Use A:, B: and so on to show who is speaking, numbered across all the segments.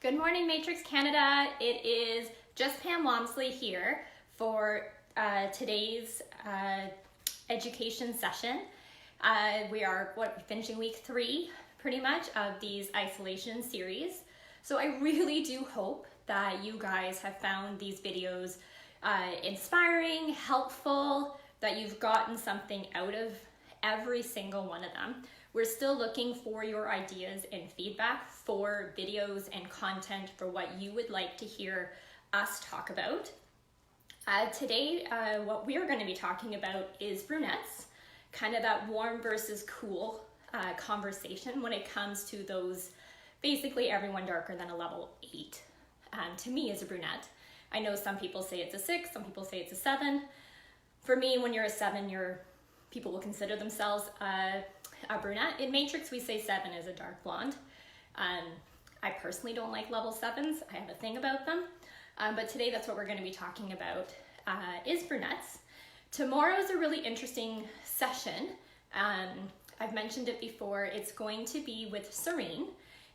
A: Good morning, Matrix Canada. It is just Pam Walmsley here for today's education session. We are finishing week 3 pretty much of these isolation series. So I really do hope that you guys have found these videos inspiring, helpful, that you've gotten something out of every single one of them. We're still looking for your ideas and feedback for videos and content for what you would like to hear us talk about. Today, what we are going to be talking about is brunettes, kind of that warm versus cool conversation when it comes to those, basically everyone darker than a level 8. To me, is a brunette. I know some people say it's a 6, some people say it's a 7. For me, when you're a 7, people will consider themselves a brunette. In Matrix, we say 7 is a dark blonde. I personally don't like level 7s. I have a thing about them. But today, that's what we're going to be talking about, is brunettes. Tomorrow is a really interesting session. I've mentioned it before. It's going to be with Serene,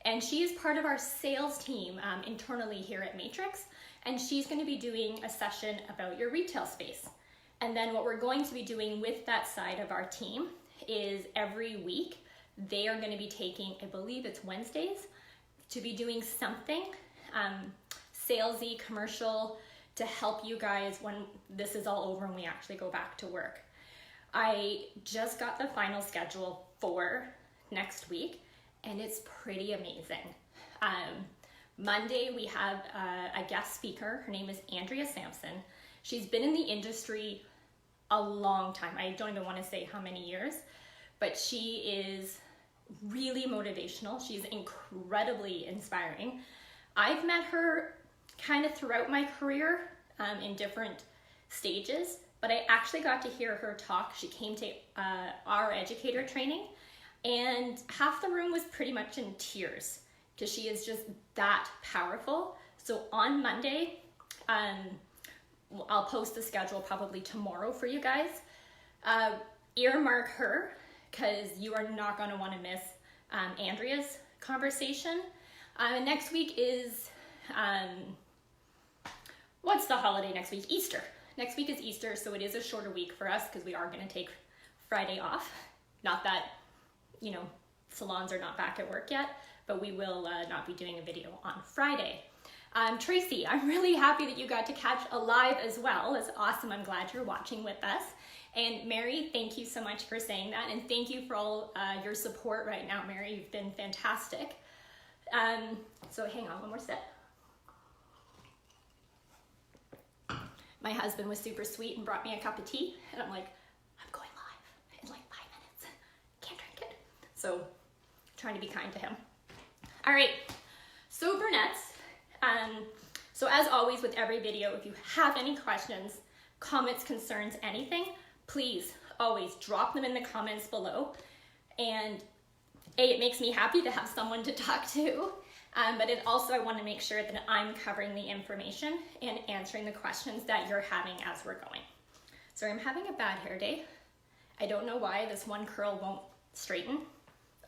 A: and she is part of our sales team internally here at Matrix, and she's going to be doing a session about your retail space. And then what we're going to be doing with that side of our team is every week they are going to be taking, I believe it's Wednesdays, to be doing something salesy, commercial, to help you guys when this is all over and we actually go back to work. I just got the final schedule for next week and it's pretty amazing. Monday we have a guest speaker. Her name is Andrea Sampson. She's been in the industry a long time. I don't even want to say how many years, but she is really motivational. She's incredibly inspiring. I've met her kind of throughout my career in different stages, but I actually got to hear her talk. She came to our educator training and half the room was pretty much in tears because she is just that powerful. So on Monday, I'll post the schedule probably tomorrow for you guys. Earmark her because you are not going to want to miss Andrea's conversation. Next week is, what's the holiday next week? Easter. Next week is Easter, so it is a shorter week for us because we are going to take Friday off. Not that, salons are not back at work yet, but we will not be doing a video on Friday. Tracy, I'm really happy that you got to catch a live as well. It's awesome. I'm glad you're watching with us. And Mary, thank you so much for saying that. And thank you for all your support right now, Mary. You've been fantastic. So hang on, one more sip. My husband was super sweet and brought me a cup of tea. And I'm like, I'm going live in like 5 minutes. Can't drink it. So trying to be kind to him. All right, so brunettes. So as always with every video, if you have any questions, comments, concerns, anything, please always drop them in the comments below. And it makes me happy to have someone to talk to, but it also, I want to make sure that I'm covering the information and answering the questions that you're having as we're going. So I'm having a bad hair day. I don't know why this one curl won't straighten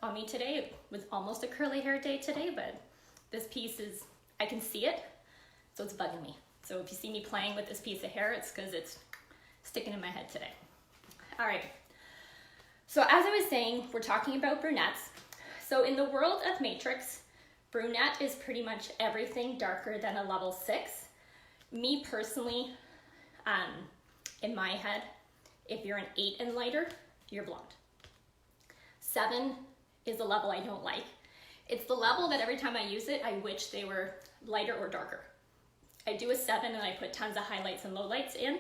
A: on me today. It was almost a curly hair day today, but this piece is, I can see it, so it's bugging me. So if you see me playing with this piece of hair, it's because it's sticking in my head today. All right, so as I was saying, we're talking about brunettes. So in the world of Matrix, brunette is pretty much everything darker than a level 6. Me personally, in my head, if you're an 8 and lighter, you're blonde. 7 is the level I don't like. It's the level that every time I use it, I wish they were lighter or darker. I do a 7 and I put tons of highlights and lowlights in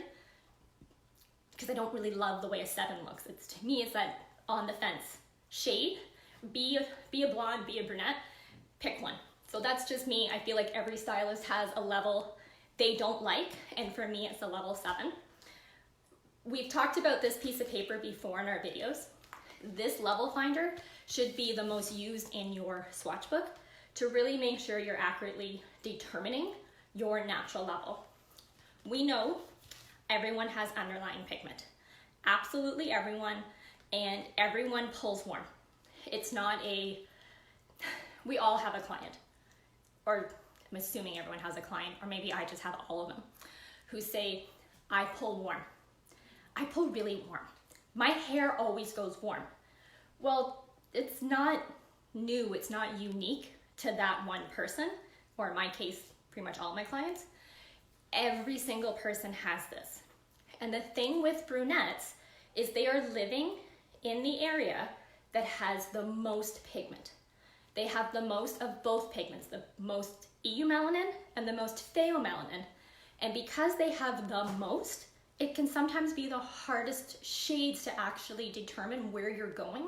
A: because I don't really love the way a 7 looks. To me, it's that on the fence shade. Be a blonde, be a brunette, pick one. So that's just me. I feel like every stylist has a level they don't like, and for me, it's a level 7. We've talked about this piece of paper before in our videos. This level finder should be the most used in your swatch book to really make sure you're accurately determining your natural level. We know everyone has underlying pigment. Absolutely everyone, and everyone pulls warm. It's not we all have a client, or I'm assuming everyone has a client, or maybe I just have all of them, who say, I pull warm. I pull really warm. My hair always goes warm. Well, it's not new, it's not unique to that one person, or in my case, pretty much all my clients. Every single person has this. And the thing with brunettes is they are living in the area that has the most pigment. They have the most of both pigments, the most eumelanin and the most pheomelanin. And because they have the most, it can sometimes be the hardest shades to actually determine where you're going,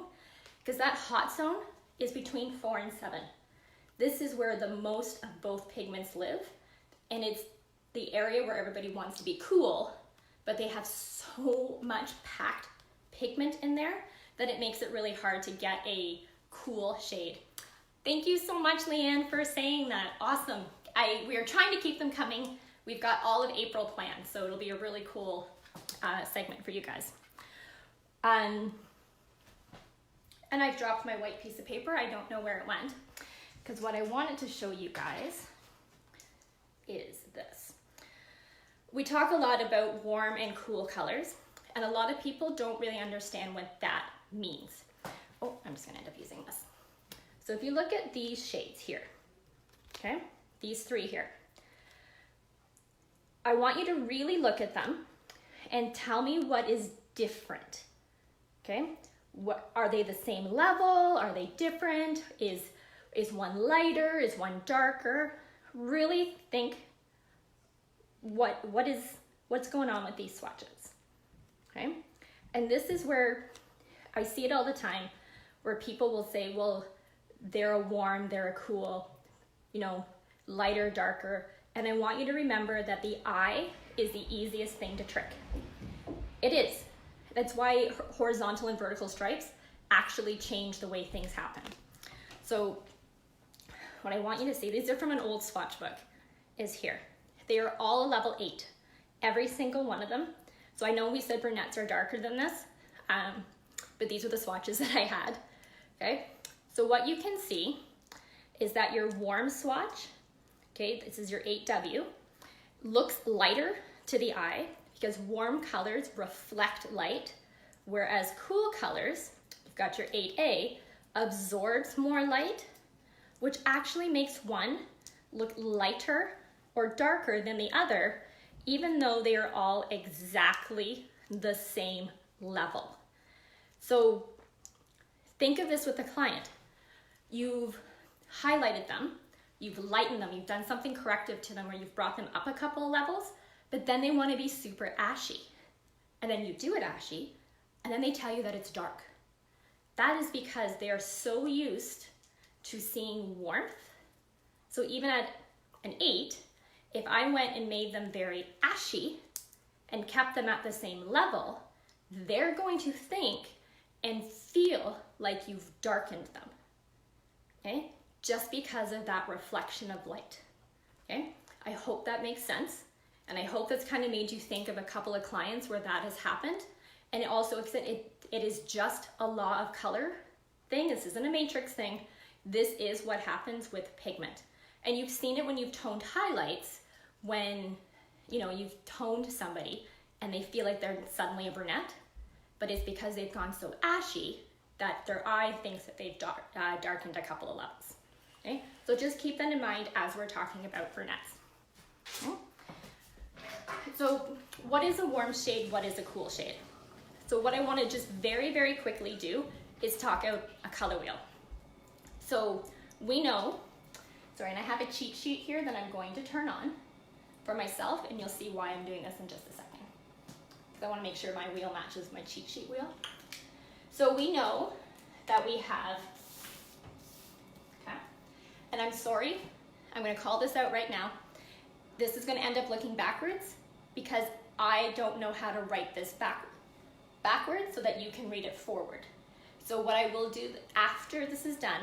A: because that hot zone is between 4 and 7. This is where the most of both pigments live, and it's the area where everybody wants to be cool, but they have so much packed pigment in there that it makes it really hard to get a cool shade. Thank you so much, Leanne, for saying that. Awesome. We are trying to keep them coming. We've got all of April planned, so it'll be a really cool segment for you guys. And I've dropped my white piece of paper. I don't know where it went, because what I wanted to show you guys is this. We talk a lot about warm and cool colors, and a lot of people don't really understand what that means. Oh, I'm just gonna end up using this. So if you look at these shades here, okay, these 3 here, I want you to really look at them and tell me what is different, okay? What, are they the same level? Are they different? Is one lighter? Is one darker? Really think what's going on with these swatches, okay? And this is where I see it all the time, where people will say, well, they're a warm, they're a cool, you know, lighter, darker. And I want you to remember that the eye is the easiest thing to trick. It is. That's why horizontal and vertical stripes actually change the way things happen. So what I want you to see, these are from an old swatch book, is here. They are all a level 8, every single one of them. So I know we said brunettes are darker than this, but these are the swatches that I had, okay? So what you can see is that your warm swatch, okay, this is your 8W, looks lighter to the eye because warm colors reflect light, whereas cool colors, you've got your 8A, absorbs more light, which actually makes one look lighter or darker than the other, even though they are all exactly the same level. So think of this with a client. You've highlighted them, you've lightened them, you've done something corrective to them, or you've brought them up a couple of levels, but then they want to be super ashy. And then you do it ashy, and then they tell you that it's dark. That is because they are so used to seeing warmth. So even at an 8, if I went and made them very ashy and kept them at the same level, they're going to think and feel like you've darkened them, okay? Just because of that reflection of light, okay? I hope that makes sense. And I hope that's kind of made you think of a couple of clients where that has happened. And it also, it is just a law of color thing. This isn't a matrix thing. This is what happens with pigment. And you've seen it when you've toned highlights, when, you know, you've toned somebody and they feel like they're suddenly a brunette, but it's because they've gone so ashy that their eye thinks that they've darkened a couple of levels, okay? So just keep that in mind as we're talking about brunettes. Okay? So what is a warm shade? What is a cool shade? So what I want to just very, very quickly do is talk out a color wheel. So we know, sorry, and I have a cheat sheet here that I'm going to turn on for myself, and you'll see why I'm doing this in just a second. Because I want to make sure my wheel matches my cheat sheet wheel. So we know that we have, okay, and I'm sorry, I'm going to call this out right now. This is going to end up looking backwards because I don't know how to write this backwards so that you can read it forward. So what I will do after this is done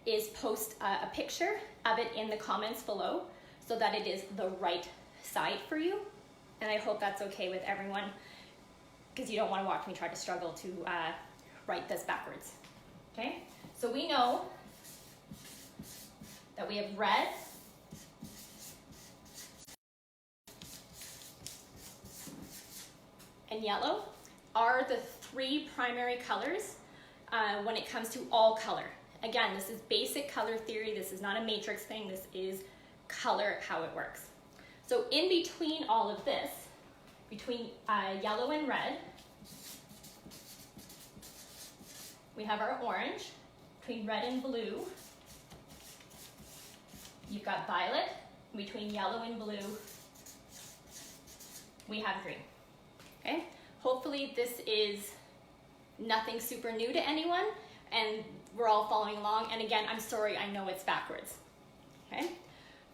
A: is post a picture of it in the comments below so that it is the right side for you. And I hope that's okay with everyone, because you don't want to watch me try to struggle to write this backwards. Okay, so we know that we have red, and yellow are the three primary colors when it comes to all color. Again, this is basic color theory. This is not a matrix thing. This is color, how it works. So in between all of this, between yellow and red, we have our orange. Between red and blue, you've got violet. Between yellow and blue, we have green. Okay? Hopefully this is nothing super new to anyone and we're all following along. And again, I'm sorry, I know it's backwards. Okay?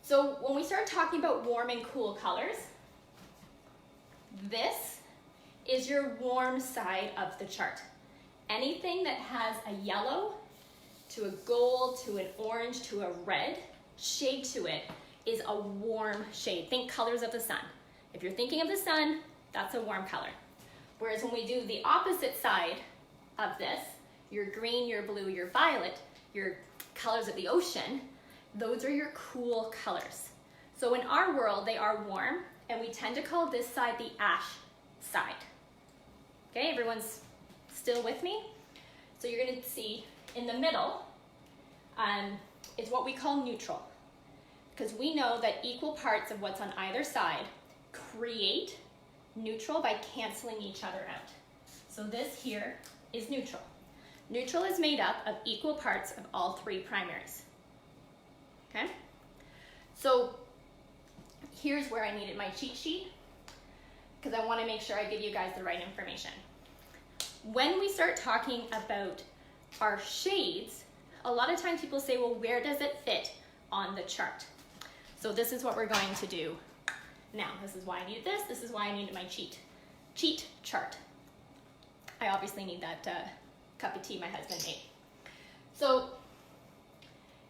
A: So when we start talking about warm and cool colors, this is your warm side of the chart. Anything that has a yellow to a gold to an orange to a red shade to it is a warm shade. Think colors of the sun. If you're thinking of the sun, that's a warm color. Whereas when we do the opposite side of this, your green, your blue, your violet, your colors of the ocean, those are your cool colors. So in our world, they are warm, and we tend to call this side the ash side. Okay, everyone's still with me? So you're gonna see in the middle is what we call neutral, because we know that equal parts of what's on either side create neutral by canceling each other out. So this here is neutral. Neutral is made up of equal parts of all three primaries. Okay? So here's where I needed my cheat sheet, because I want to make sure I give you guys the right information. When we start talking about our shades, a lot of times people say, well, where does it fit on the chart? So this is what we're going to do now. This is why I needed this. This is why I needed my cheat chart. I obviously need that cup of tea my husband made. So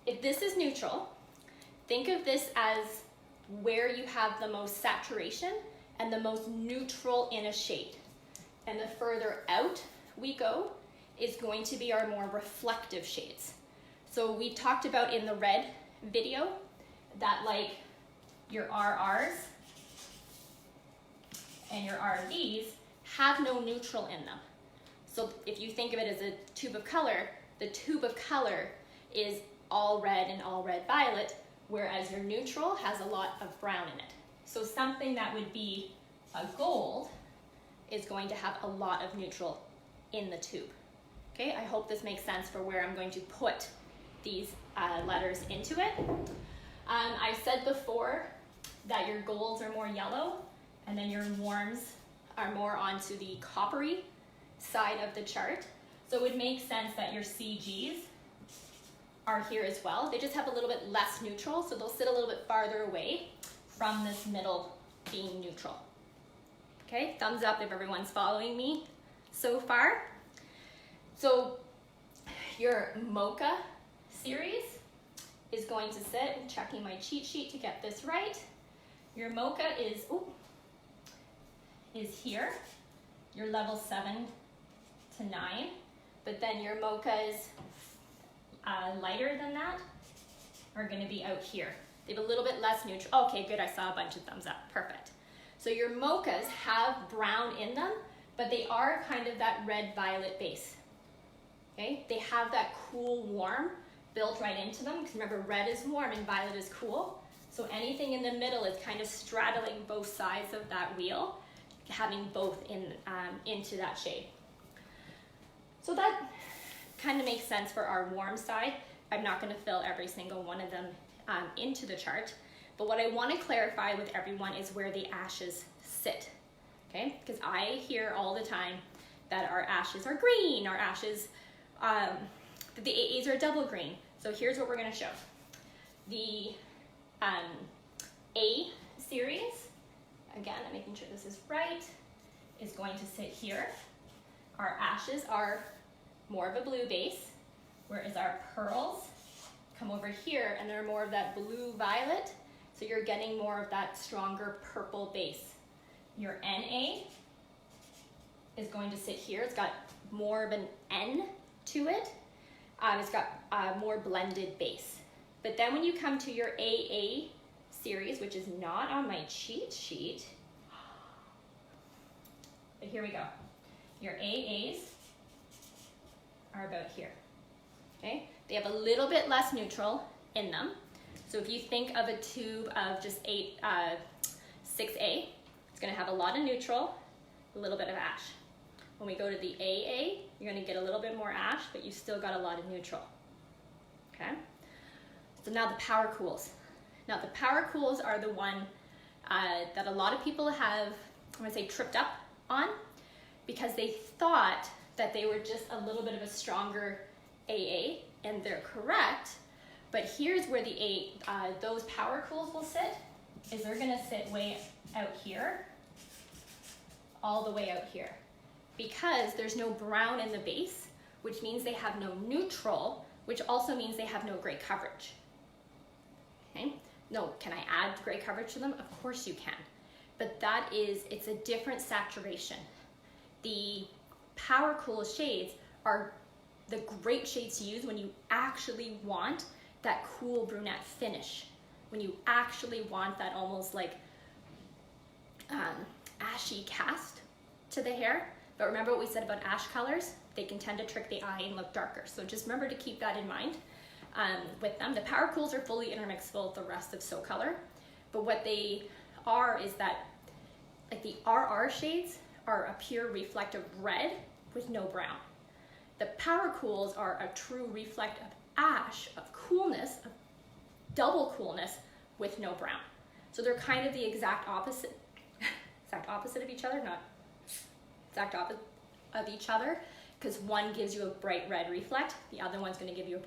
A: if this is neutral, think of this as where you have the most saturation and the most neutral in a shade. And the further out we go is going to be our more reflective shades. So we talked about in the red video that like your RRs and your RVs have no neutral in them. So if you think of it as a tube of color, the tube of color is all red and all red violet, whereas your neutral has a lot of brown in it. So something that would be a gold is going to have a lot of neutral in the tube. Okay, I hope this makes sense for where I'm going to put these letters into it. I said before that your golds are more yellow and then your warms are more onto the coppery side of the chart. So it would make sense that your CGs are here as well. They just have a little bit less neutral, so they'll sit a little bit farther away from this middle being neutral. Okay, thumbs up if everyone's following me so far. So your mocha series is going to sit, I'm checking my cheat sheet to get this right. Your mocha is here, your level 7 to 9, but then your mochas lighter than that are going to be out here. They have a little bit less neutral. Okay, good, I saw a bunch of thumbs up, perfect. So your mochas have brown in them, but they are kind of that red-violet base. Okay, they have that cool warm built right into them, because remember, red is warm and violet is cool. So anything in the middle is kind of straddling both sides of that wheel, having both into that shade. So that kind of makes sense for our warm side. I'm not going to fill every single one of them into the chart, but what I want to clarify with everyone is where the ashes sit. Okay, because I hear all the time that our ashes are green, our ashes, that the AAs are double green. So here's what we're going to show. The A series, again, I'm making sure this is right, is going to sit here. Our ashes are more of a blue base, whereas our pearls come over here and they're more of that blue-violet, so you're getting more of that stronger purple base. Your NA is going to sit here. It's got more of an N to it. It's got a more blended base. But then when you come to your AA series, which is not on my cheat sheet, But here we go. Your AAs are about here, okay? They have a little bit less neutral in them. So if you think of a tube of just 6A, it's gonna have a lot of neutral, a little bit of ash. When we go to the AA, you're gonna get a little bit more ash, but you still got a lot of neutral, okay? So now the power cools. Now the power cools are the one that a lot of people have, I'm gonna say, tripped up on because they thought that they were just a little bit of a stronger AA, and they're correct, but here's where those power cools will sit, is they're gonna sit way out here, all the way out here, because there's no brown in the base, which means they have no neutral, which also means they have no gray coverage. Okay? No, can I add gray coverage to them? Of course you can, but it's a different saturation. The power cool shades are the great shades to use when you actually want that cool brunette finish, when you actually want that almost like ashy cast to the hair. But remember what we said about ash colors? They can tend to trick the eye and look darker. So just remember to keep that in mind with them. The power cools are fully intermixable with the rest of So Color, but what they are is that like the RR shades are a pure reflective red with no brown. The power cools are a true reflect of ash, of coolness, of double coolness with no brown. So they're kind of the exact opposite of each other, not exact opposite of each other, because one gives you a bright red reflect, the other one's going to give you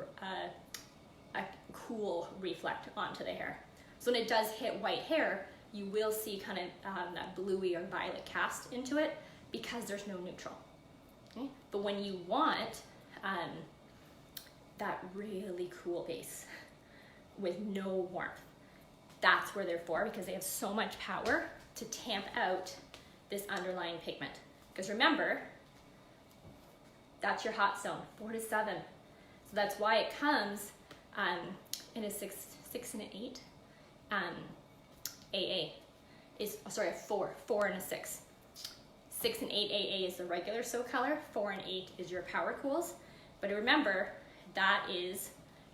A: a cool reflect onto the hair. So when it does hit white hair, you will see kind of that bluey or violet cast into it because there's no neutral. Okay? But when you want that really cool base with no warmth, that's where they're for, because they have so much power to tamp out this underlying pigment. Because remember, that's your hot zone, 4 to 7. So that's why it comes in a 6 and an 8. AA is, sorry, a 4 and a 6. 6 and 8 AA is the regular So Color, 4 and 8 is your power cools. But remember, that is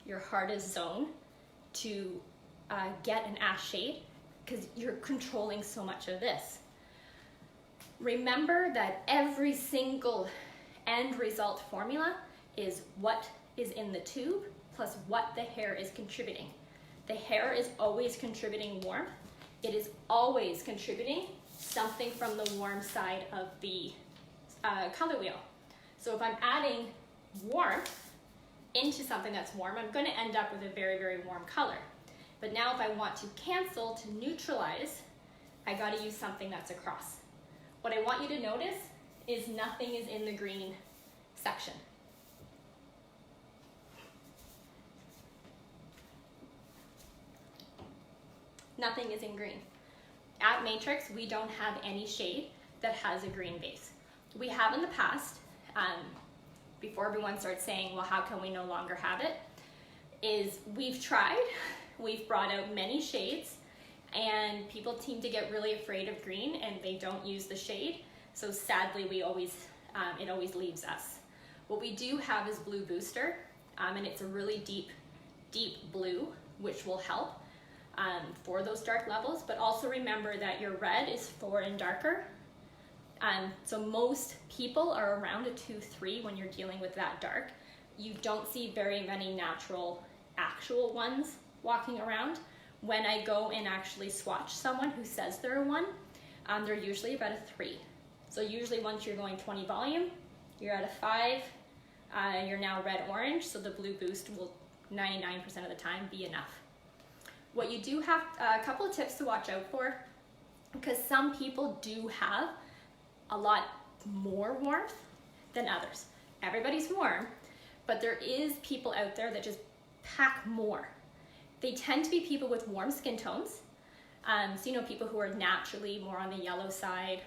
A: your hardest zone to get an ash shade because you're controlling so much of this. Remember that every single end result formula is what is in the tube plus what the hair is contributing. The hair is always contributing warmth. It is always contributing something from the warm side of the color wheel. So if I'm adding warmth into something that's warm, I'm going to end up with a very, very warm color. But now if I want to cancel, to neutralize, I got to use something that's across. What I want you to notice is nothing is in the green section. Nothing is in green. At Matrix, we don't have any shade that has a green base. We have in the past, before everyone starts saying, well, how can we no longer have it, is we've tried, we've brought out many shades, and people seem to get really afraid of green and they don't use the shade. So sadly, it always leaves us. What we do have is Blue Booster, and it's a really deep, deep blue, which will help for those dark levels. But also remember that your red is 4 and darker. So most people are around a 2-3 when you're dealing with that dark. You don't see very many natural, actual ones walking around. When I go and actually swatch someone who says they're a 1, they're usually about a 3. So usually once you're going 20 volume, you're at a 5, you're now red-orange, so the Blue Boost will 99% of the time be enough. What you do have, a couple of tips to watch out for, because some people do have a lot more warmth than others. Everybody's warm, but there is people out there that just pack more. They tend to be people with warm skin tones. So you know, people who are naturally more on the yellow side.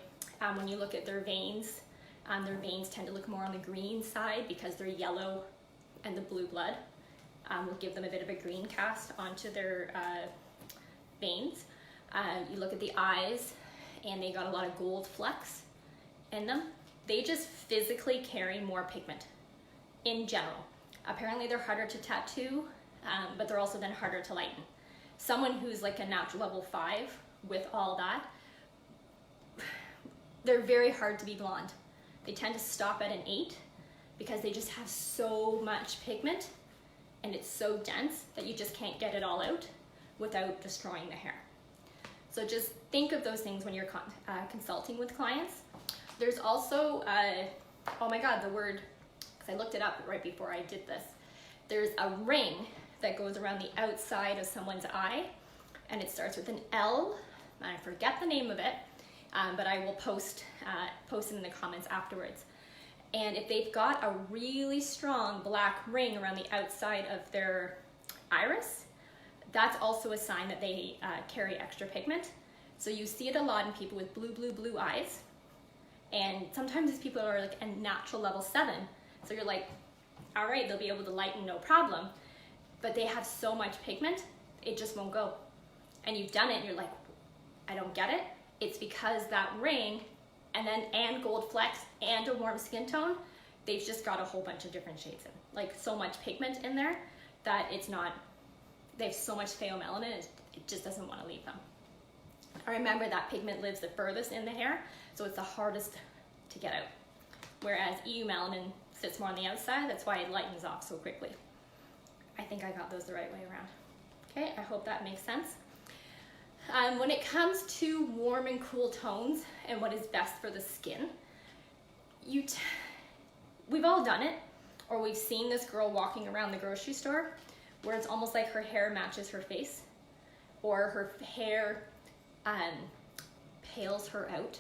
A: When you look at their veins tend to look more on the green side because they're yellow and the blue blood will give them a bit of a green cast onto their veins. You look at the eyes and they got a lot of gold flecks in them, they just physically carry more pigment in general. Apparently they're harder to tattoo, but they're also then harder to lighten. Someone who's like a natural level 5 with all that, they're very hard to be blonde. They tend to stop at an 8 because they just have so much pigment and it's so dense that you just can't get it all out without destroying the hair. So just think of those things when you're consulting with clients. There's also, oh my God, the word, because I looked it up right before I did this. There's a ring that goes around the outside of someone's eye, and it starts with an L, and I forget the name of it, but I will post it in the comments afterwards. And if they've got a really strong black ring around the outside of their iris, that's also a sign that they carry extra pigment. So you see it a lot in people with blue eyes. And sometimes these people are like a natural level 7. So you're like, all right, they'll be able to lighten, no problem. But they have so much pigment, it just won't go. And you've done it and you're like, I don't get it. It's because that ring and gold flecks and a warm skin tone, they've just got a whole bunch of different shades in. Like so much pigment in there that it's not, they have so much pheomelanin, it just doesn't want to leave them. I remember that pigment lives the furthest in the hair, so it's the hardest to get out. Whereas eumelanin sits more on the outside, that's why it lightens off so quickly. I think I got those the right way around. Okay, I hope that makes sense. When it comes to warm and cool tones and what is best for the skin, we've all done it, or we've seen this girl walking around the grocery store where it's almost like her hair matches her face, or her hair pales her out,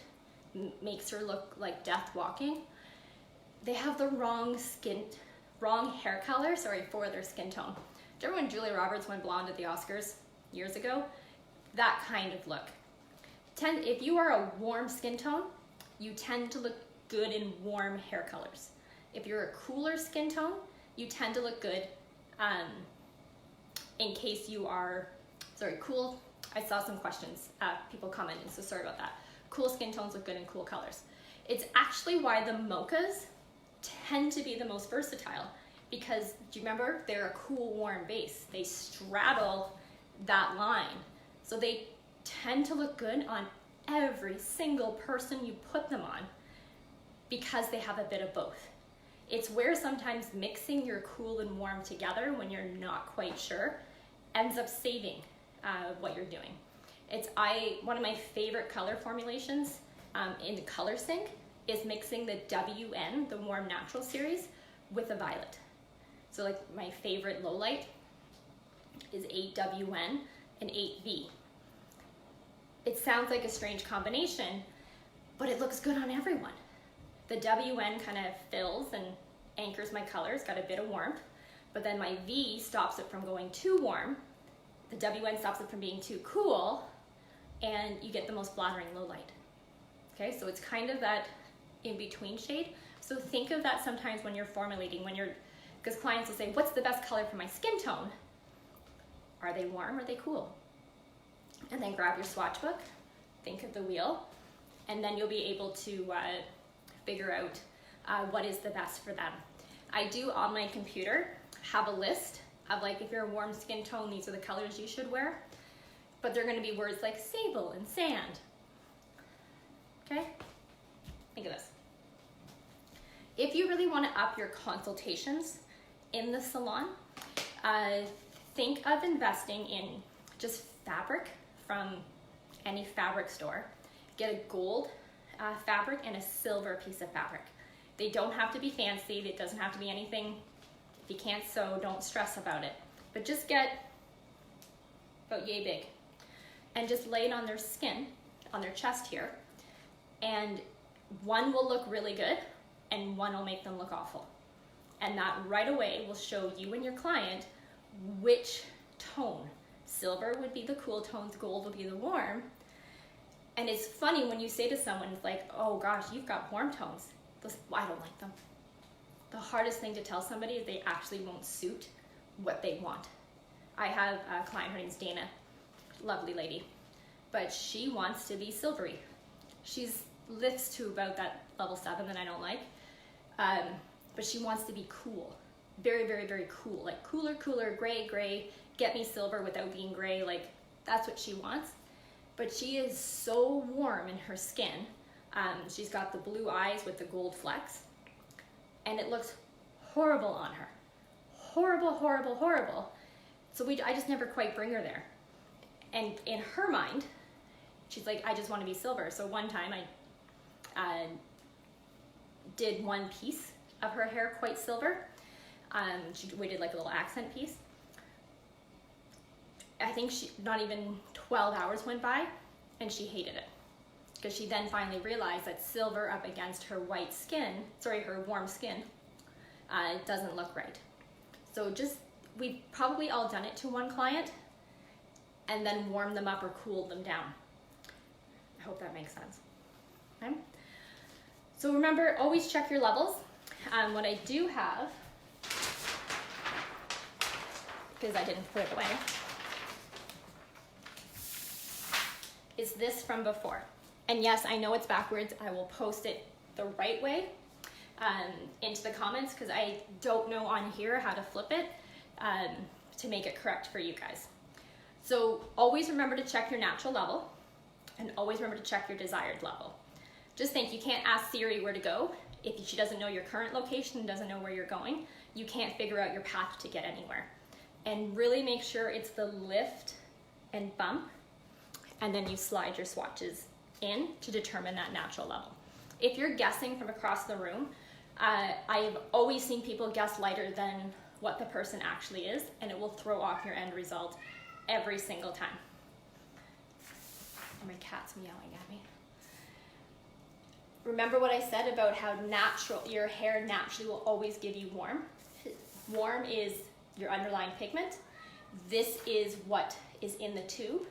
A: makes her look like death walking. They have the wrong hair color, for their skin tone. Do you remember when Julia Roberts went blonde at the Oscars years ago? That kind of look. If you are a warm skin tone, you tend to look good in warm hair colors. If you're a cooler skin tone, you tend to look good in case you are, cool. I saw some questions, people commenting, so sorry about that. Cool skin tones look good in cool colors. It's actually why the mochas tend to be the most versatile, because do you remember, they're a cool warm base. They straddle that line. So they tend to look good on every single person you put them on because they have a bit of both. It's where sometimes mixing your cool and warm together when you're not quite sure ends up saving what you're doing. One of my favorite color formulations in the Color Sync is mixing the WN, the Warm Natural series, with a violet. So like my favorite low light is 8WN and 8V. It sounds like a strange combination, but it looks good on everyone. The WN kind of fills and anchors my colors, got a bit of warmth, but then my V stops it from going too warm. The WN stops it from being too cool, and you get the most flattering low light. Okay, so it's kind of that in-between shade. So think of that sometimes when you're formulating, because clients will say, what's the best color for my skin tone? Are they warm or are they cool? And then grab your swatch book, think of the wheel, and then you'll be able to figure out what is the best for them. I do on my computer have a list of like, if you're a warm skin tone, these are the colors you should wear, but they're gonna be words like sable and sand. Okay, think of this. If you really wanna up your consultations in the salon, think of investing in just fabric from any fabric store. Get a gold fabric and a silver piece of fabric. They don't have to be fancy. It doesn't have to be anything. If you can't sew, don't stress about it. But just get about yay big and just lay it on their skin, on their chest here. And one will look really good and one will make them look awful. And that right away will show you and your client which tone. Silver would be the cool tones, gold would be the warm. And it's funny when you say to someone, it's like, oh gosh, you've got warm tones. I don't like them. The hardest thing to tell somebody is they actually won't suit what they want. I have a client, her name's Dana, lovely lady, but she wants to be silvery. She's lifts to about that level 7 that I don't like. But she wants to be cool. Very, very, very cool. Like cooler, cooler, gray, gray, get me silver without being gray. Like that's what she wants. But she is so warm in her skin. She's got the blue eyes with the gold flecks. And it looks horrible on her. Horrible, horrible, horrible. So I just never quite bring her there. And in her mind, she's like, I just want to be silver. So one time I did one piece of her hair quite silver. We did like a little accent piece. I think not even 12 hours went by and she hated it. Because she then finally realized that silver up against her white skin, her warm skin, doesn't look right. So we've probably all done it to one client and then warmed them up or cooled them down. I hope that makes sense. Okay? So remember, always check your levels. What I do have, because I didn't put it away, is this from before. And yes, I know it's backwards. I will post it the right way into the comments because I don't know on here how to flip it to make it correct for you guys. So always remember to check your natural level and always remember to check your desired level. Just think, you can't ask Siri where to go. If she doesn't know your current location and doesn't know where you're going, you can't figure out your path to get anywhere. And really make sure it's the lift and bump, and then you slide your swatches in to determine that natural level. If you're guessing from across the room, I've always seen people guess lighter than what the person actually is, and it will throw off your end result every single time. And my cat's meowing at me. Remember what I said about how your hair naturally will always give you warm. Warm is your underlying pigment. This is what is in the tube,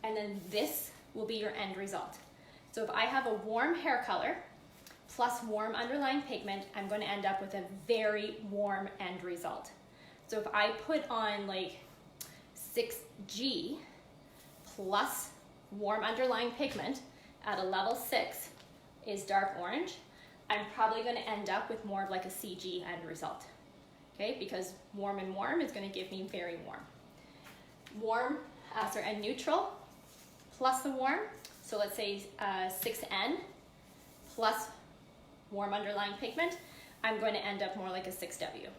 A: and then this will be your end result. So if I have a warm hair color plus warm underlying pigment, I'm going to end up with a very warm end result. So if I put on like 6G plus warm underlying pigment at a level 6 is dark orange, I'm probably going to end up with more of like a CG end result. Okay, because warm and warm is going to give me very warm. And neutral plus the warm, so let's say 6N plus warm underlying pigment, I'm going to end up more like a 6W.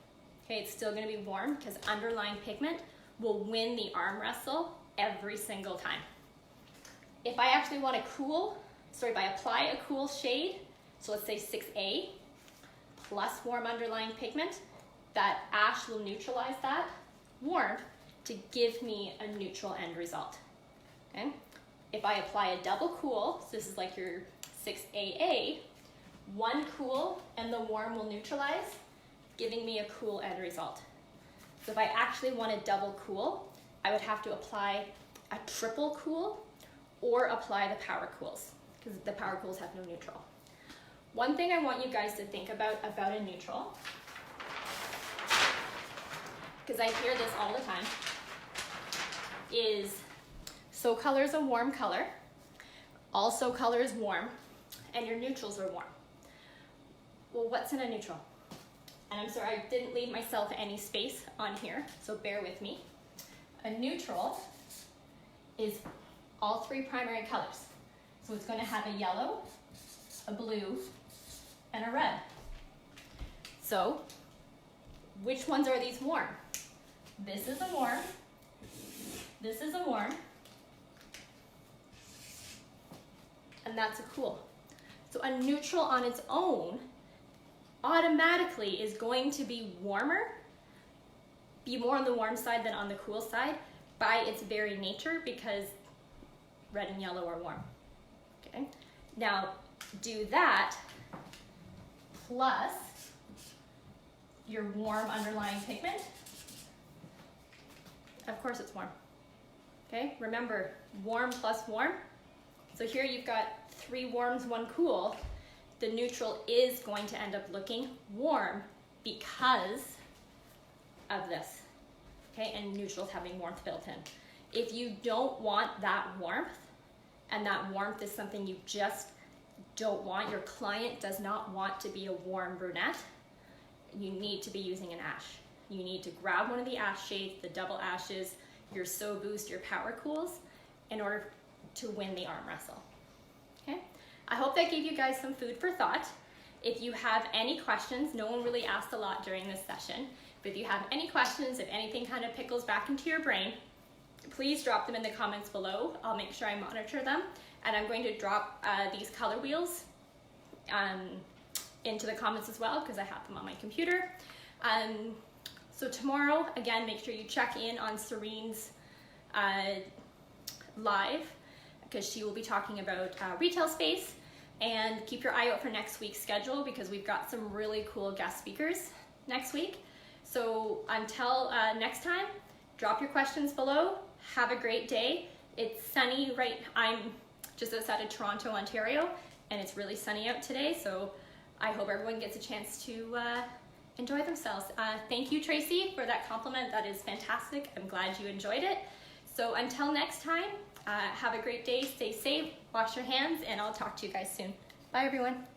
A: Okay, it's still going to be warm because underlying pigment will win the arm wrestle every single time. If I actually want to if I apply a cool shade, so let's say 6A plus warm underlying pigment, that ash will neutralize that warmth to give me a neutral end result. Okay? If I apply a double cool, so this is like your 6AA, one cool and the warm will neutralize, giving me a cool end result. So if I actually want a double cool, I would have to apply a triple cool or apply the power cools, because the power cools have no neutral. One thing I want you guys to think about a neutral, because I hear this all the time, is so color is a warm color, also color is warm, and your neutrals are warm. Well, what's in a neutral? And I'm sorry, I didn't leave myself any space on here, so bear with me. A neutral is all three primary colors. So it's going to have a yellow, a blue, and a red. So, which ones are these warm? This is a warm, this is a warm, and that's a cool. So a neutral on its own automatically is going to be warmer, be more on the warm side than on the cool side by its very nature, because red and yellow are warm. Okay, now do that plus your warm underlying pigment. Of course it's warm. Okay, remember, warm plus warm. So here you've got 3 warms, 1 cool. The neutral is going to end up looking warm because of this. Okay, and neutrals having warmth built in. If you don't want that warmth, and that warmth is something you just don't want, your client does not want to be a warm brunette, you need to be using an ash. You need to grab one of the ash shades, the double ashes, your So Boost, your Power Cools, in order to win the arm wrestle. Okay? I hope that gave you guys some food for thought. If you have any questions, no one really asked a lot during this session, but if you have any questions, if anything kind of pickles back into your brain, please drop them in the comments below. I'll make sure I monitor them, and I'm going to drop these color wheels into the comments as well because I have them on my computer. So tomorrow, again, make sure you check in on Serene's live because she will be talking about retail space, and keep your eye out for next week's schedule because we've got some really cool guest speakers next week. So until next time, drop your questions below. Have a great day. It's sunny, right? I'm just outside of Toronto, Ontario, and it's really sunny out today, so I hope everyone gets a chance to enjoy themselves. Thank you, Tracy, for that compliment. That is fantastic. I'm glad you enjoyed it. So until next time, have a great day, stay safe, wash your hands, and I'll talk to you guys soon. Bye, everyone.